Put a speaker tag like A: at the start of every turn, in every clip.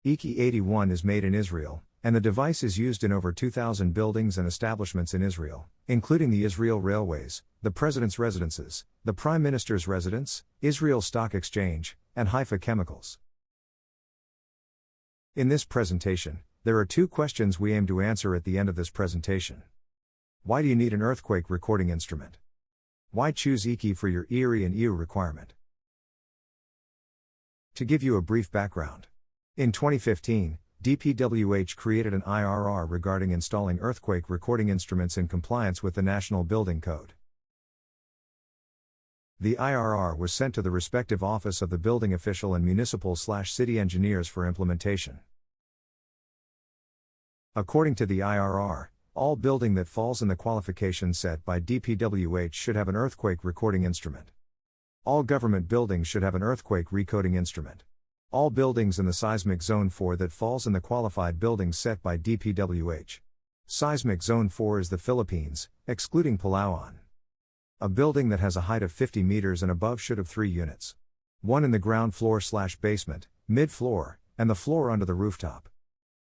A: EEW is made in Israel, and the device is used in over 2,000 buildings and establishments in Israel, including the Israel Railways, the President's residences, the Prime Minister's residence, Israel Stock Exchange, and Haifa Chemicals. In this presentation, there are 2 questions we aim to answer at the end of this presentation. Why do you need an earthquake recording instrument? Why choose EEW for your ERI and EU requirement? To give you a brief background. In 2015, DPWH created an IRR regarding installing earthquake recording instruments in compliance with the National Building Code. The IRR was sent to the respective office of the building official and municipal/city engineers for implementation. According to the IRR, all building that falls in the qualification set by DPWH should have an earthquake recording instrument. All government buildings should have an earthquake recoding instrument. All buildings in the seismic zone 4 that falls in the qualified buildings set by DPWH. Seismic zone 4 is the Philippines, excluding Palawan. A building that has a height of 50 meters and above should have 3 units. 1 in the ground floor/basement, mid-floor, and the floor under the rooftop.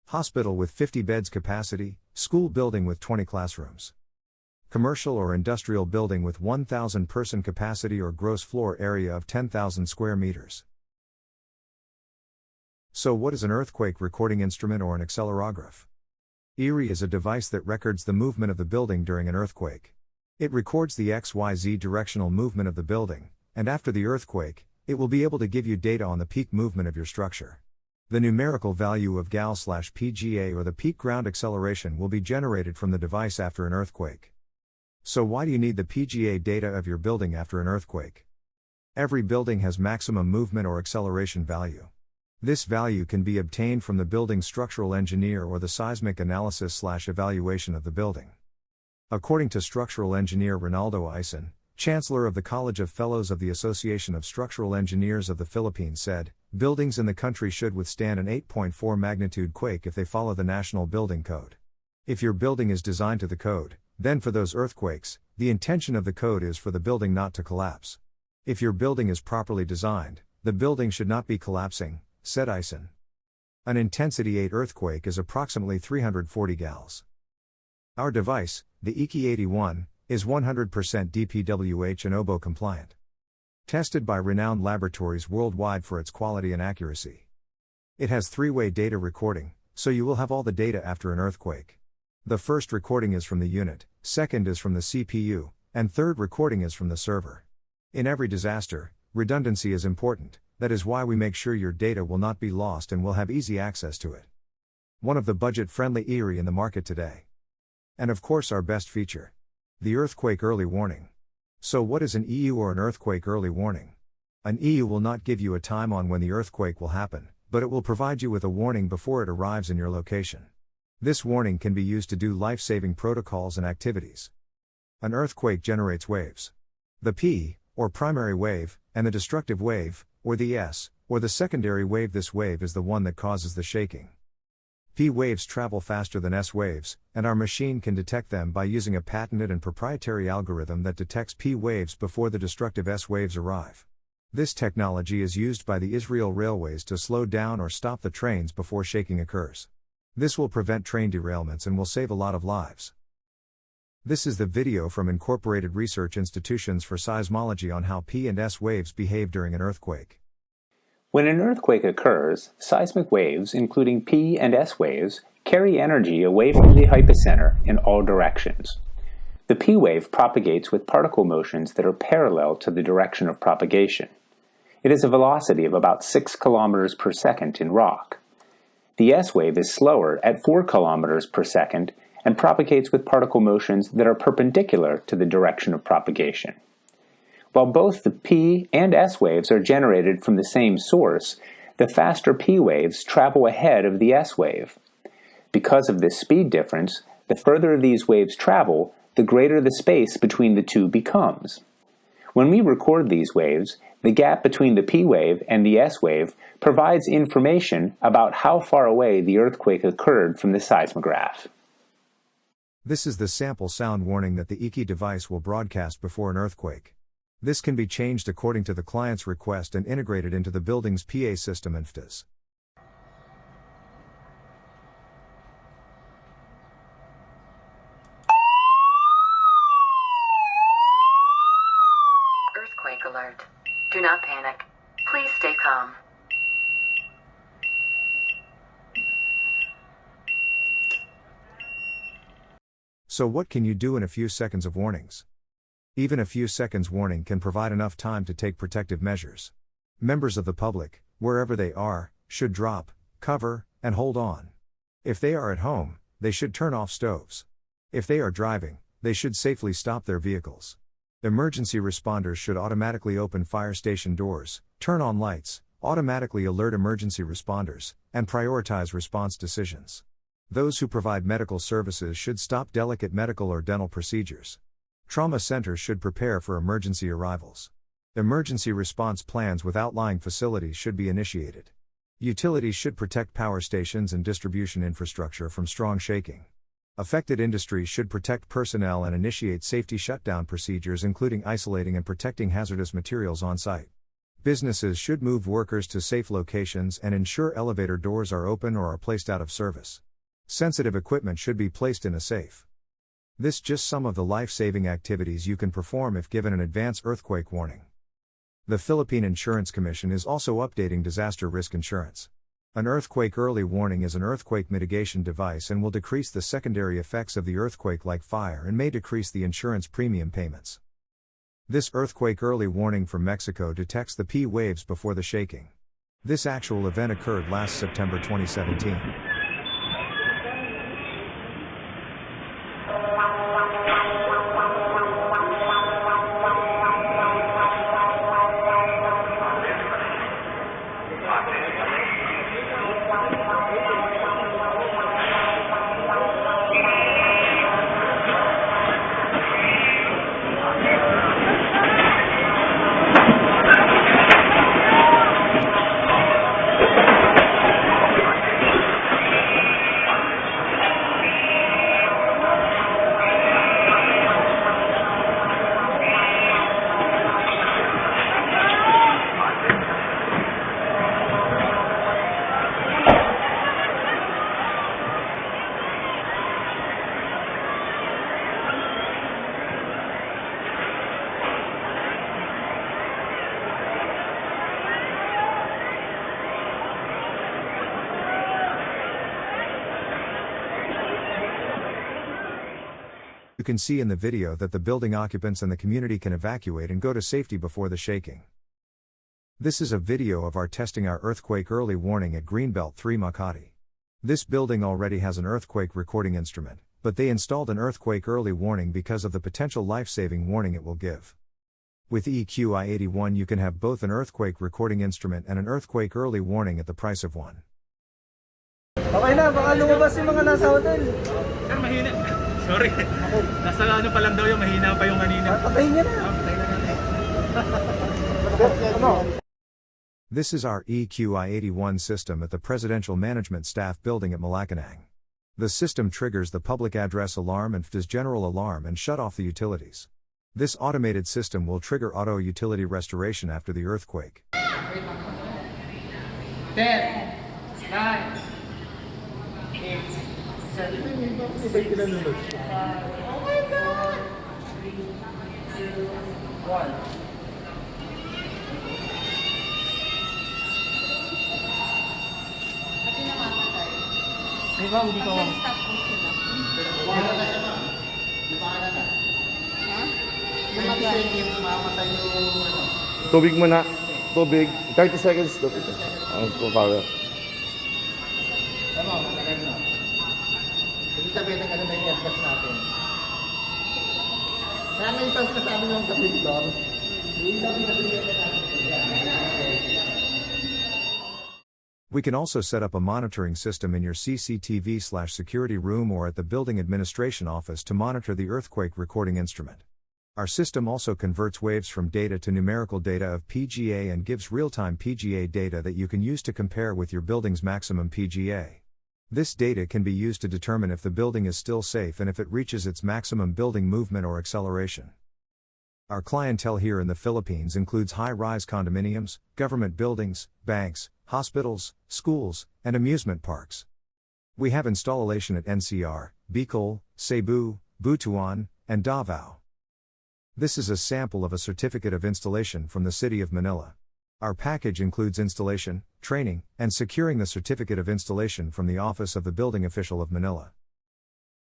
A: Hospital with 50 beds capacity, school building with 20 classrooms. Commercial or industrial building with 1,000 person capacity or gross floor area of 10,000 square meters. So what is an earthquake recording instrument or an accelerometer? ERI is a device that records the movement of the building during an earthquake. It records the XYZ directional movement of the building, and after the earthquake, it will be able to give you data on the peak movement of your structure. The numerical value of GAL/PGA or the peak ground acceleration will be generated from the device after an earthquake. So why do you need the PGA data of your building after an earthquake? Every building has maximum movement or acceleration value. This value can be obtained from the building's structural engineer or the seismic analysis/evaluation of the building. According to structural engineer Ronaldo Ison, Chancellor of the College of Fellows of the Association of Structural Engineers of the Philippines said, buildings in the country should withstand an 8.4 magnitude quake if they follow the National Building Code. If your building is designed to the code, then for those earthquakes, the intention of the code is for the building not to collapse. If your building is properly designed, the building should not be collapsing, said Ison. An intensity 8 earthquake is approximately 340 gals. Our device, the EEW, is 100% DPWH and OBO compliant. Tested by renowned laboratories worldwide for its quality and accuracy. It has 3-way data recording, so you will have all the data after an earthquake. The first recording is from the unit, second is from the CPU, and third recording is from the server. In every disaster, redundancy is important. That is why we make sure your data will not be lost and will have easy access to it. One of the budget-friendly ERI in the market today. And of course our best feature. The earthquake early warning. So what is an EU or an earthquake early warning? An EU will not give you a time on when the earthquake will happen, but it will provide you with a warning before it arrives in your location. This warning can be used to do life-saving protocols and activities. An earthquake generates waves. The P, or primary wave, and the destructive wave, or the S, or the secondary wave. This wave is the one that causes the shaking. P waves travel faster than S waves, and our machine can detect them by using a patented and proprietary algorithm that detects P waves before the destructive S waves arrive. This technology is used by the Israel Railways to slow down or stop the trains before shaking occurs. This will prevent train derailments and will save a lot of lives. This is the video from Incorporated Research Institutions for Seismology on how P and S waves behave during an earthquake.
B: When an earthquake occurs, seismic waves, including P and S waves, carry energy away from the hypocenter in all directions. The P wave propagates with particle motions that are parallel to the direction of propagation. It has a velocity of about 6 kilometers per second in rock. The S wave is slower at 4 kilometers per second and propagates with particle motions that are perpendicular to the direction of propagation. While both the P and S waves are generated from the same source, the faster P waves travel ahead of the S wave. Because of this speed difference, the further these waves travel, the greater the space between the two becomes. When we record these waves, the gap between the P wave and the S wave provides information about how far away the earthquake occurred from the seismograph.
A: This is the sample sound warning that the EEW device will broadcast before an earthquake. This can be changed according to the client's request and integrated into the building's PA system and FTAs.
C: alert. Do not panic. Please stay calm.
A: So what can you do in a few seconds of warnings? Even a few seconds warning can provide enough time to take protective measures. Members of the public, wherever they are, should drop, cover, and hold on. If they are at home, they should turn off stoves. If they are driving, they should safely stop their vehicles. Emergency responders should automatically open fire station doors, turn on lights, automatically alert emergency responders, and prioritize response decisions. Those who provide medical services should stop delicate medical or dental procedures. Trauma centers should prepare for emergency arrivals. Emergency response plans with outlying facilities should be initiated. Utilities should protect power stations and distribution infrastructure from strong shaking. Affected industries should protect personnel and initiate safety shutdown procedures, including isolating and protecting hazardous materials on site. Businesses should move workers to safe locations and ensure elevator doors are open or are placed out of service. Sensitive equipment should be placed in a safe. This just some of the life-saving activities you can perform if given an advance earthquake warning. The Philippine Insurance Commission is also updating disaster risk insurance. An earthquake early warning is an earthquake mitigation device and will decrease the secondary effects of the earthquake like fire and may decrease the insurance premium payments. This earthquake early warning from Mexico detects the P waves before the shaking. This actual event occurred last September 2017. You can see in the video that the building occupants and the community can evacuate and go to safety before the shaking. This is a video of our testing our earthquake early warning at Greenbelt 3 Makati. This building already has an earthquake recording instrument, but they installed an earthquake early warning because of the potential life-saving warning it will give. With EQI81 you can have both an earthquake recording instrument and an earthquake early warning at the price of one.
D: Okay na, baka lumabas yung mga nasa hotel.
E: Sir, mahina. Sorry. Nasa ano pa lang daw yung mahina pa yung kanina.
D: Patayin niya na.
E: Patayin na natin.
A: This is our EQI81 system at the Presidential Management Staff Building at Malacanang. The system triggers the public address alarm and FTS general alarm and shut off the utilities. This automated system will trigger auto utility restoration after the earthquake.
E: 10, 9, 8, 7, 6, 5, 4, 3, 2, 1.
D: Di ba, hindi ko. Tubig muna. Tubig. 30 seconds. Tubig. Ang power.
E: Ano, matagal na. Ibig sabihin ng ano na yung gas natin. Kaya may isang sinasabi lang sa filter.
A: We can also set up a monitoring system in your CCTV/security room or at the building administration office to monitor the earthquake recording instrument. Our system also converts waves from data to numerical data of PGA and gives real-time PGA data that you can use to compare with your building's maximum PGA. This data can be used to determine if the building is still safe and if it reaches its maximum building movement or acceleration. Our clientele here in the Philippines includes high-rise condominiums, government buildings, banks, hospitals, schools, and amusement parks. We have installation at NCR, Bicol, Cebu, Butuan, and Davao. This is a sample of a certificate of installation from the City of Manila. Our package includes installation, training, and securing the certificate of installation from the Office of the Building Official of Manila.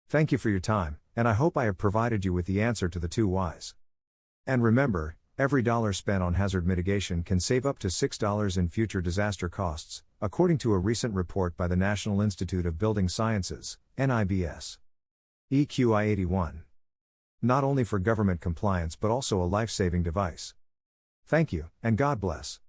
A: Thank you for your time, and I hope I have provided you with the answer to the 2 whys. And remember, every dollar spent on hazard mitigation can save up to $6 in future disaster costs, according to a recent report by the National Institute of Building Sciences, NIBS. EQI 81. Not only for government compliance but also a life-saving device. Thank you, and God bless.